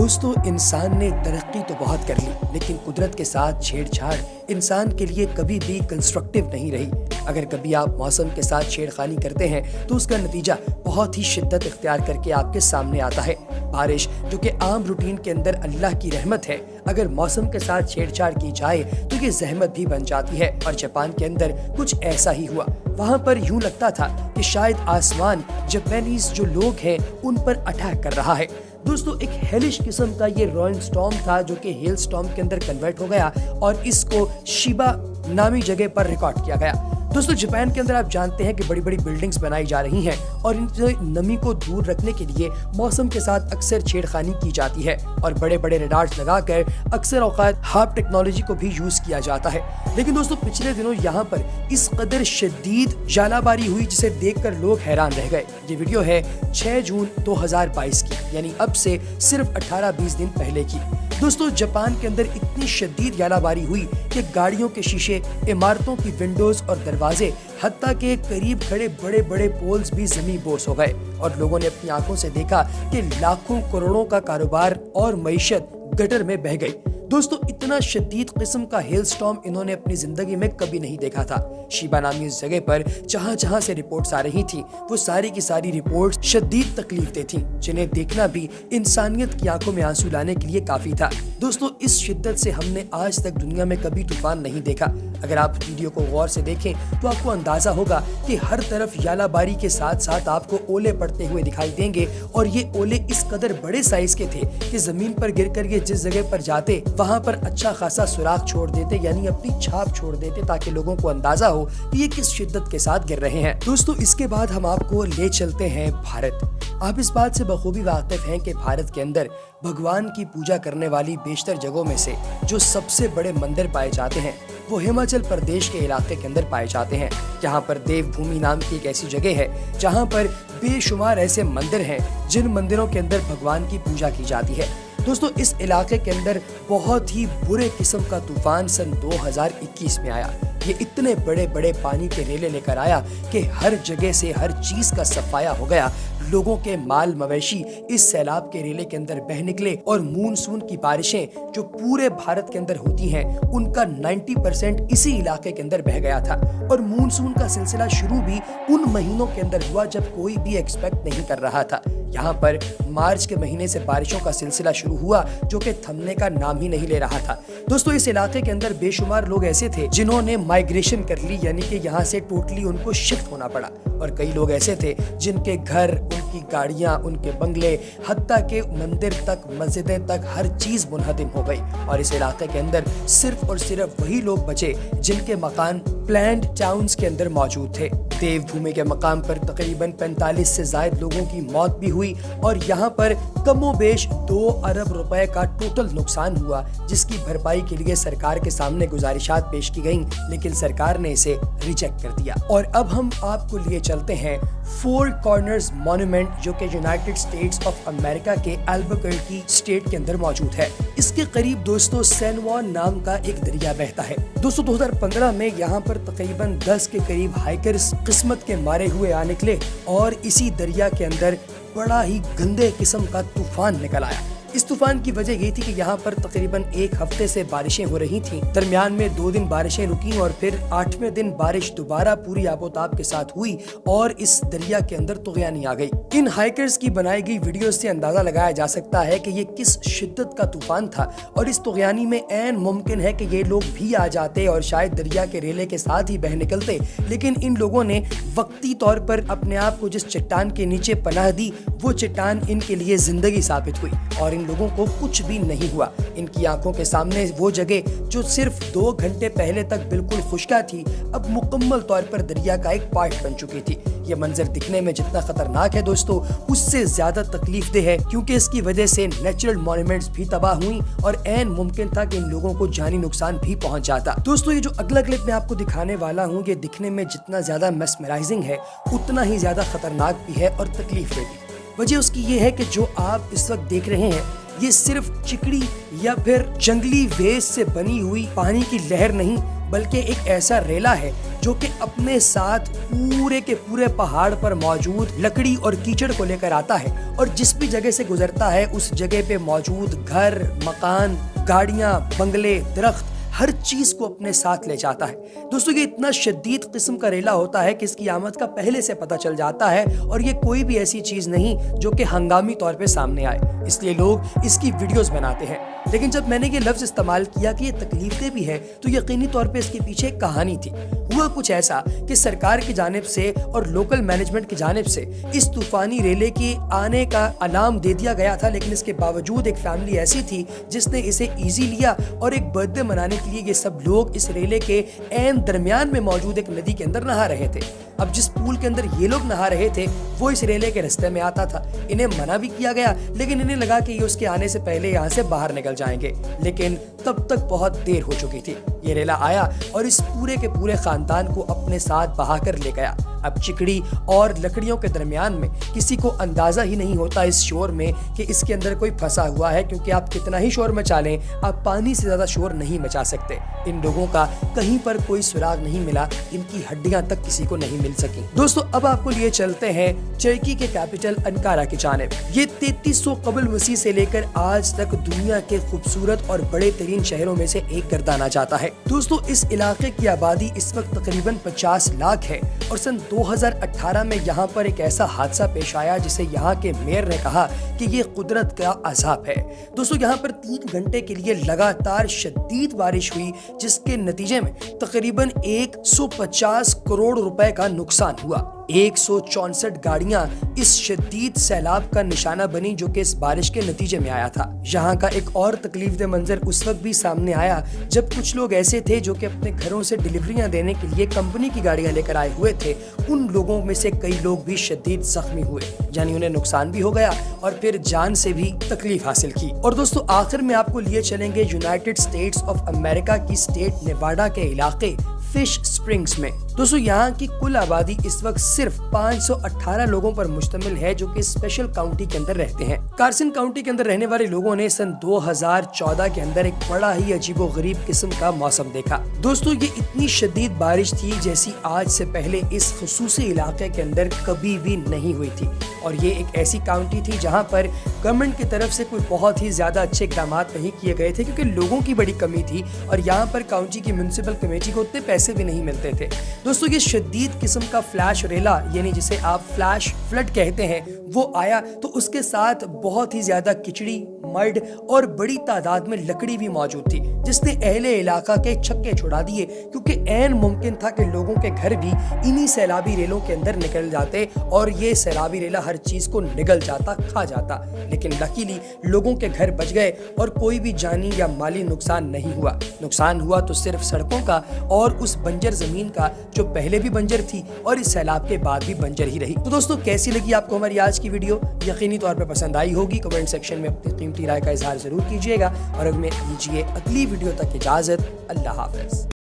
दोस्तों, इंसान ने तरक्की तो बहुत कर ली, लेकिन कुदरत के साथ छेड़छाड़ इंसान के लिए कभी भी कंस्ट्रक्टिव नहीं रही। अगर कभी आप मौसम के साथ छेड़खानी करते हैं तो उसका नतीजा बहुत ही शिद्दत इख्तियार करके आपके सामने आता है। बारिश, जो कि आम रूटीन के अंदर अल्लाह की रहमत है, अगर मौसम के साथ छेड़छाड़ की जाए तो ये जहमत भी बन जाती है। और जापान के अंदर कुछ ऐसा ही हुआ। वहाँ पर यूं लगता था कि शायद आसमान जापानीज जो लोग हैं उन पर अटैक कर रहा है। दोस्तों, एक हेलिश किस्म का ये रोइंग स्टॉर्म था जो कि हेल स्टॉर्म के अंदर कन्वर्ट हो गया और इसको शिबा नामी जगह पर रिकॉर्ड किया गया। दोस्तों, जापान के अंदर आप जानते हैं कि बड़ी बड़ी बिल्डिंग्स बनाई जा रही हैं और इनसे नमी को दूर रखने के लिए मौसम के साथ अक्सर छेड़खानी की जाती है और बड़े बड़े रडार्स लगाकर अक्सर औकात हार्प टेक्नोलॉजी को भी यूज किया जाता है। लेकिन दोस्तों, पिछले दिनों यहाँ पर इस कदर शदीद जालाबारी हुई जिसे देखकर लोग हैरान रह गए। ये वीडियो है 6 जून 2022 की, यानी अब से सिर्फ 18-20 दिन पहले की। दोस्तों, जापान के अंदर इतनी शदीद जालाबारी हुई कि गाड़ियों के शीशे, इमारतों की विंडोज और दरवाजे, हत्ता के करीब खड़े बड़े बड़े पोल्स भी जमीन बोस हो गए और लोगों ने अपनी आंखों से देखा कि लाखों करोड़ों का कारोबार और मईशत गटर में बह गई। दोस्तों, इतना शदीद किस्म का हेल स्टॉर्म इन्होंने अपनी जिंदगी में कभी नहीं देखा था। शिबा नामी इस जगह पर जहां जहां से रिपोर्ट्स आ रही थी, वो सारी की सारी रिपोर्ट्स शदीद तकलीफ दे थी, जिन्हें देखना भी इंसानियत की आंखों में आंसू लाने के लिए काफी था। दोस्तों, इस शिद्दत से हमने आज तक दुनिया में कभी तूफान नहीं देखा। अगर आप वीडियो को गौर से देखें तो आपको अंदाजा होगा कि हर तरफ यालाबारी के साथ साथ आपको ओले पड़ते हुए दिखाई देंगे और ये ओले इस कदर बड़े साइज के थे कि जमीन पर गिरकर ये जिस जगह पर जाते वहां पर अच्छा खासा सुराख छोड़ देते, यानी अपनी छाप छोड़ देते, ताकि लोगों को अंदाजा हो कि ये किस शिद्दत के साथ गिर रहे हैं। दोस्तों, इसके बाद हम आपको ले चलते हैं भारत। आप इस बात से बखूबी वाकिफ हैं कि भारत के अंदर भगवान की पूजा करने वाली बेशतर जगहों में से जो सबसे बड़े मंदिर पाए जाते हैं वो हिमाचल प्रदेश के इलाके के अंदर पाए जाते हैं। यहाँ पर देवभूमि नाम की एक ऐसी जगह है जहाँ पर बेशुमार ऐसे मंदिर हैं जिन मंदिरों के अंदर भगवान की पूजा की जाती है। दोस्तों, इस इलाके के अंदर बहुत ही बुरे किस्म का तूफान सन 2021 में आया। ये इतने बड़े बड़े पानी के रेले लेकर आया कि हर जगह से हर चीज का सफाया हो गया। लोगों के माल मवेशी इस सैलाब के रेले के अंदर बह निकले और मूनसून की बारिशें जो पूरे भारत के अंदर होती हैं उनका 90% इसी इलाके के अंदर बह गया था। और मूनसून का सिलसिला शुरू भी उन महीनों के अंदर हुआ जब कोई भी एक्सपेक्ट नहीं कर रहा था। यहाँ पर मार्च के महीने से बारिशों का सिलसिला शुरू हुआ जो कि थमने का नाम ही नहीं ले रहा था। दोस्तों, इस इलाके के अंदर बेशुमार लोग ऐसे थे जिन्होंने माइग्रेशन कर ली, यानी कि यहाँ से टोटली उनको शिफ्ट होना पड़ा। और कई लोग ऐसे थे जिनके घर, उनकी गाड़ियां, उनके बंगले, हत्ता के मंदिर तक, मस्जिदें तक, हर चीज मुनहदिम हो गई। और इस इलाके के अंदर सिर्फ और सिर्फ वही लोग बचे जिनके मकान प्लैंड टाउन्स के अंदर मौजूद थे। देवभूमि के मकाम पर तकरीबन 45 से ज्यादा लोगों की मौत भी हुई और यहाँ पर कमोबेश 2 अरब रुपए का टोटल नुकसान हुआ, जिसकी भरपाई के लिए सरकार के सामने गुजारिशात पेश की गईं, लेकिन सरकार ने इसे रिजेक्ट कर दिया। और अब हम आपको लिए चलते हैं 4 कॉर्नर्स मॉन्यूमेंट जो कि यूनाइटेड स्टेट्स ऑफ अमेरिका के अल्बुकर्की स्टेट के अंदर मौजूद है। इसके करीब दोस्तों सैन जुआन नाम का एक दरिया बहता है। दोस्तों, 2015 में यहाँ पर तकरीबन 10 के करीब हाइकर्स किस्मत के मारे हुए आ निकले और इसी दरिया के अंदर बड़ा ही गंदे किस्म का तूफान निकल आया। इस तूफान की वजह ये थी कि यहाँ पर तकरीबन 1 हफ्ते से बारिशें हो रही थीं। दरमियान में 2 दिन बारिशें रुकी और फिर 8वें दिन बारिश दोबारा पूरी आबोताब के साथ हुई और इस दरिया के अंदर तुग़यानी आ गई। इन हाइकर्स की बनाई गई वीडियो से अंदाजा लगाया जा सकता है कि ये किस शिद्दत का तूफान था और इस तुग़यानी में ऐन मुमकिन है कि ये लोग भी आ जाते और शायद दरिया के रेले के साथ ही बह निकलते, लेकिन इन लोगों ने वक्ती तौर पर अपने आप को जिस चट्टान के नीचे पनाह दी वो चट्टान इनके लिए जिंदगी साबित हुई और इन लोगों को कुछ भी नहीं हुआ। इनकी आंखों के सामने वो जगह जो सिर्फ 2 घंटे पहले तक बिल्कुल खुश्का थी अब मुकम्मल तौर पर दरिया का एक पार्ट बन चुकी थी। ये मंजर दिखने में जितना खतरनाक है दोस्तों, उससे ज्यादा तकलीफदेह है, क्योंकि इसकी वजह से नेचुरल मॉन्यूमेंट्स भी तबाह हुई और ऐन मुमकिन था कि इन लोगों को जानी नुकसान भी पहुंच जाता। दोस्तों, ये जो अगला क्लिप मैं आपको दिखाने वाला हूँ ये दिखने में जितना ज्यादा मेस्मराइजिंग है उतना ही ज्यादा खतरनाक भी है और तकलीफ देगी। वजह उसकी ये है कि जो आप इस वक्त देख रहे हैं ये सिर्फ चिकड़ी या फिर जंगली वेस्ट से बनी हुई पानी की लहर नहीं, बल्कि एक ऐसा रेला है जो कि अपने साथ पूरे के पूरे पहाड़ पर मौजूद लकड़ी और कीचड़ को लेकर आता है और जिस भी जगह से गुजरता है उस जगह पे मौजूद घर, मकान, गाड़ियां, बंगले, दरख्त, हर चीज को अपने साथ ले जाता है। दोस्तों ये इतना शदीद किस्म का रेला होता है कि इसकी आमद का पहले से पता चल जाता है और ये कोई भी ऐसी चीज नहीं जो कि हंगामी तौर पे सामने आए, इसलिए लोग इसकी वीडियोस बनाते हैं। लेकिन जब मैंने ये लफ्ज इस्तेमाल किया कि ये तकलीफदेह भी है तो यकीनी तौर पे इसके पीछे एक कहानी थी। हुआ कुछ ऐसा कि सरकार की जानिब से और लोकल मैनेजमेंट की जानिब से इस तूफानी रेले के आने का अलार्म दे दिया गया था, लेकिन इसके बावजूद एक फैमिली ऐसी थी जिसने इसे ईजी लिया और एक बर्थडे मनाने के लिए ये सब लोग इस रेले के ऐन दरमियान में मौजूद एक नदी के अंदर नहा रहे थे। अब जिस पूल के अंदर ये लोग नहा रहे थे वो इस रेले के रास्ते में आता था। इन्हें मना भी किया गया, लेकिन इन्हें लगा कि ये उसके आने से पहले यहाँ से बाहर निकल जाएंगे, लेकिन तब तक बहुत देर हो चुकी थी। ये रेला आया और इस पूरे के पूरे खानदान को अपने साथ बहाकर ले गया। अब चिकड़ी और लकड़ियों के दरमियान में किसी को अंदाजा ही नहीं होता इस शोर में कि इसके अंदर कोई फंसा हुआ है, क्योंकि आप कितना ही शोर मचा लें आप पानी से ज्यादा शोर नहीं मचा सकते। इन लोगों का कहीं पर कोई सुराग नहीं मिला, इनकी हड्डियां तक किसी को नहीं मिल सकी। दोस्तों अब आपको लिए चलते हैं टर्की के कैपिटल अंकारा की जानिब। ये 3300 कबल मसीह से लेकर आज तक दुनिया के खूबसूरत और बड़े तरीन शहरों में से एक गर्दाना जाता है। दोस्तों इस इलाके की आबादी इस वक्त तकरीबन 50 लाख है और सन 2018 में यहाँ पर एक ऐसा हादसा पेश आया जिसे यहाँ के मेयर ने कहा कि ये कुदरत का अज़ाब है। दोस्तों यहाँ पर 3 घंटे के लिए लगातार शदीद बारिश हुई जिसके नतीजे में तकरीबन 150 करोड़ रुपए का नुकसान हुआ। 164 गाड़ियां इस शदीद सैलाब का निशाना बनी जो कि इस बारिश के नतीजे में आया था। यहाँ का एक और तकलीफदेह मंजर उस वक्त भी सामने आया जब कुछ लोग ऐसे थे जो कि अपने घरों से डिलीवरियां देने के लिए कंपनी की गाड़ियां लेकर आए हुए थे। उन लोगों में से कई लोग भी शदीद जख्मी हुए, यानी उन्हें नुकसान भी हो गया और फिर जान से भी तकलीफ हासिल की। और दोस्तों आखिर में आपको लिए चलेंगे यूनाइटेड स्टेट्स ऑफ अमेरिका की स्टेट नेवाडा के इलाके फिश स्प्रिंग्स में। दोस्तों यहाँ की कुल आबादी इस वक्त सिर्फ 518 लोगों पर मुश्तमिल है जो कि स्पेशल काउंटी के अंदर रहते हैं। कार्सन काउंटी के अंदर रहने वाले लोगों ने सन 2014 के अंदर एक बड़ा ही अजीबोगरीब किस्म का मौसम देखा। दोस्तों ये इतनी शदीद बारिश थी जैसी आज से पहले इस खुसूसी इलाके के अंदर कभी भी नहीं हुई थी और ये एक ऐसी काउंटी थी जहाँ पर गवर्नमेंट की तरफ से कोई बहुत ही ज्यादा अच्छे इकदाम नहीं किए गए थे क्योंकि लोगों की बड़ी कमी थी और यहाँ पर काउंटी की म्युनिसिपल कमेटी को उतने पैसे भी नहीं मिलते थे। दोस्तों ये शदीद किस्म का फ्लैश रेला यानी जिसे आप फ्लैश फ्लड कहते हैं वो आया तो उसके साथ बहुत ही ज्यादा किचड़ी, मड और बड़ी तादाद में लकड़ी भी मौजूद थी जिसने अहले इलाका के छक्के छुड़ा दिए क्योंकि ऐन मुमकिन था कि लोगों के घर भी इन्हीं सैलाबी रेलों के अंदर निकल जाते और ये सैलाबी रेला हर चीज को निगल जाता, खा जाता। लेकिन लकीली लोगों के घर बच गए और कोई भी जानी या माली नुकसान नहीं हुआ। नुकसान हुआ तो सिर्फ सड़कों का और उस बंजर जमीन का जो पहले भी बंजर थी और इस सैलाब के बाद भी बंजर ही रही। तो दोस्तों कैसी लगी आपको हमारी आज की वीडियो? यकीनी तौर पर पसंद आई होगी। कमेंट सेक्शन में अपनी कीमती राय का इजहार जरूर कीजिएगा और अब मैं दीजिए अगली वीडियो तक इजाजत। अल्लाह हाफ़िज़।